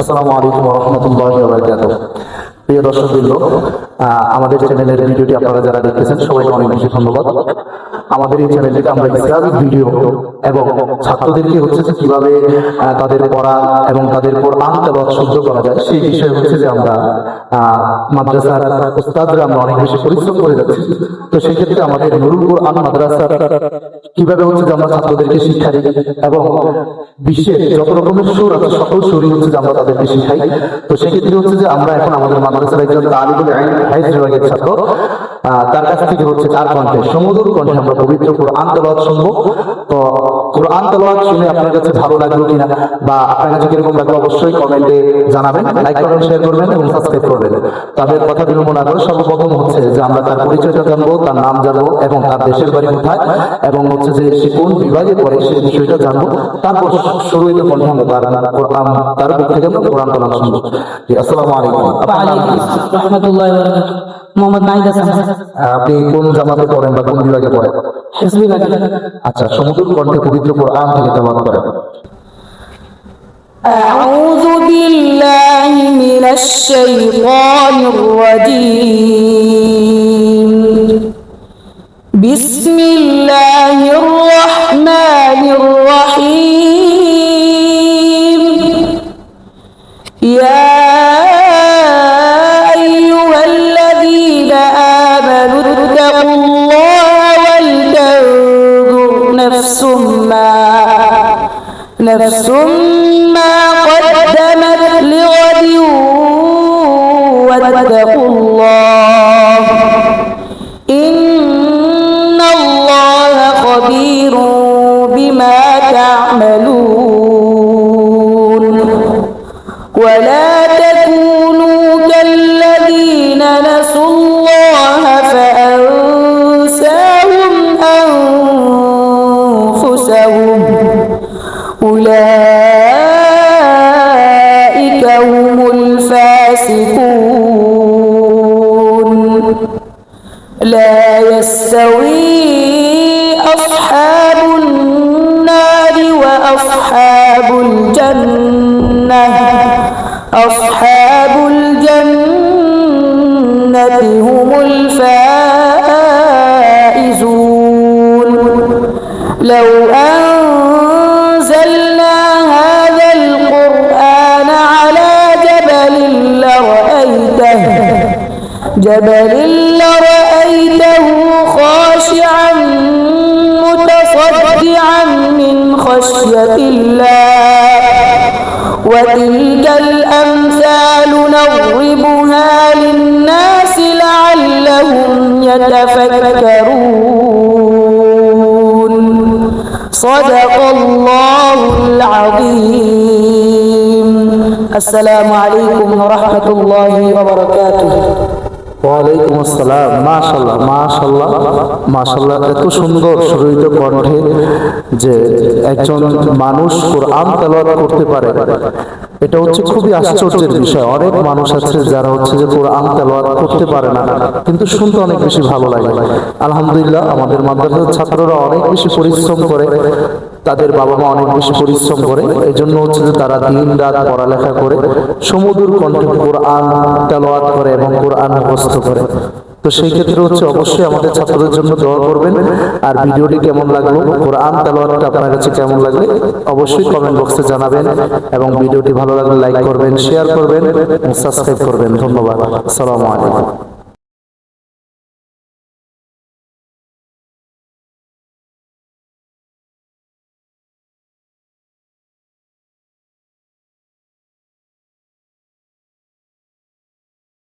আসসালামু আলাইকুম ওয়া রাহমাতুল্লাহি ওয়া বারাকাতুহু। প্রিয় দর্শকবৃন্দ, আমাদের চ্যানেলের ভিডিওটি আপনারা যারা দেখতেছেন সবাইকে অনেক বেশি ধন্যবাদ। আমাদের এই চ্যানেলটিতে আমরা ইসলামিক ভিডিও এবং ছাত্রদেরকে হচ্ছে যে কিভাবে তাদের পড়া এবং তাদের কোরআন তেলাওয়াত শুদ্ধ করা যায় সেই বিষয়ে হচ্ছে যে আমরা মাদ্রাসার উস্তাদরা আমরা অনেক বেশি পরিশ্রম করে যাচ্ছি। তো সেই ক্ষেত্রে আমাদের নুরুল কোরআন মাদ্রাসার কিভাবে হচ্ছে যে আমরা ছাত্রদেরকে শিক্ষা দিই এবং বিশ্বের যত রকমের সুর আছে সকল সুরই হচ্ছে যে আমরা তাদেরকে শিখাই। তো সেক্ষেত্রে হচ্ছে যে আমরা এখন আমাদের মাদ্রাসার একজন তালিবুল ইলম হাদিস বিভাগের ছাত্র, তার কাছ থেকে হচ্ছে তার কণ্ঠে সুমধুর কণ্ঠে আমরা পবিত্র কোরআন তেলাওয়াত শুনবো। তো কোরআন তেলাওয়াত শুনে আপনার কাছে ভালো লাগলো কিনা বা আপনার কাছে কিরকম লাগলো অবশ্যই কমেন্টে জানাবেন, লাইক করবেন, শেয়ার করবেন এবং সাবস্ক্রাইব করবেন। তাদের কথা বিলম্ব না করে সর্বপ্রথম হচ্ছে যে আমরা তার পরিচয়টা জানবো, তার নাম জানবো এবং তার দেশের বাড়ি কোথায় এবং হচ্ছে যে সে কোন বিভাগে পড়ে সেই বিষয়টা জানবো। তারপর শুরুতে কণ্ঠে আমরা তার মুখ থেকে আমরা কোরআন তেলাওয়াত শুনবো। আসসালামু আলাইকুম। রাহমাতুল্লাহি ওয়া বারাকাতুহু। মোহাম্মদ নাহিদ হাসান। আপনি কোন জামাতে পড়েন বা কোন বিভাগে পড়েন? হিফজ বিভাগে। আচ্ছা, সুমধুর কণ্ঠে পবিত্র কোরআন থেকে তেলাওয়াত করেন। আউযু বিল্লাহি মিনাশ শাইতানির রাজীম। বিসমিল্লাহির রাহমানির রাহিম। ইয়া نفس ما قدمت لغد واتقوا الله إن الله خبير بما تعملون ولا تكونوا كالذين نسوا الله فأنساهم أنفسهم أولئك هم الفاسقون لا يستوي أصحاب النار وأصحاب الجنة أصحاب الجنة هم الفائزون لو أنزلنا هذا القرآن على جبل لرأيته خاشعا متصدعا من خشية الله وتلك الأمثال نضربها للناس لعلهم يتفكرون صدق الله العظيم السلام عليكم ورحمة الله وبركاته ওয়ালাইকুম আসসালাম। মাশাআল্লাহ মাশাআল্লাহ মাশাআল্লাহ, এত সুন্দর সুরিত কণ্ঠে যে একজন মানুষ কোরআন তেলাওয়াত করতে পারে, এটা হচ্ছে খুবই আশ্চর্যের বিষয়। অনেক মানুষ আছে যারা হচ্ছে যে কোরআন তেলাওয়াত করতে পারে না, কিন্তু শুনতে অনেক বেশি ভালো লাগে। আলহামদুলিল্লাহ, আমাদের মাদ্রাসার ছাত্ররা অনেক বেশি পরিশ্রম করে, তাদের বাবা মা অনেক বেশি পরিশ্রম করে, এই জন্য হচ্ছে যে তারা দিন রাত পড়ালেখা করে সুমধুর কণ্ঠে কোরআন তেলাওয়াত করে এবং কোরআন মুখস্থ করে। তো সেই ক্ষেত্রে হচ্ছে অবশ্যই আমাদের ছাত্রদের জন্য দোয়া করবেন। আর ভিডিওটি কেমন লাগলো, কোরআন তেলাওয়াতটা আপনার কাছে কেমন লাগলো অবশ্যই কমেন্ট বক্সে জানাবেন এবং ভিডিওটি ভালো লাগলে লাইক করবেন, শেয়ার করবেন এবং সাবস্ক্রাইব করবেন। ধন্যবাদ। আসসালামু আলাইকুম।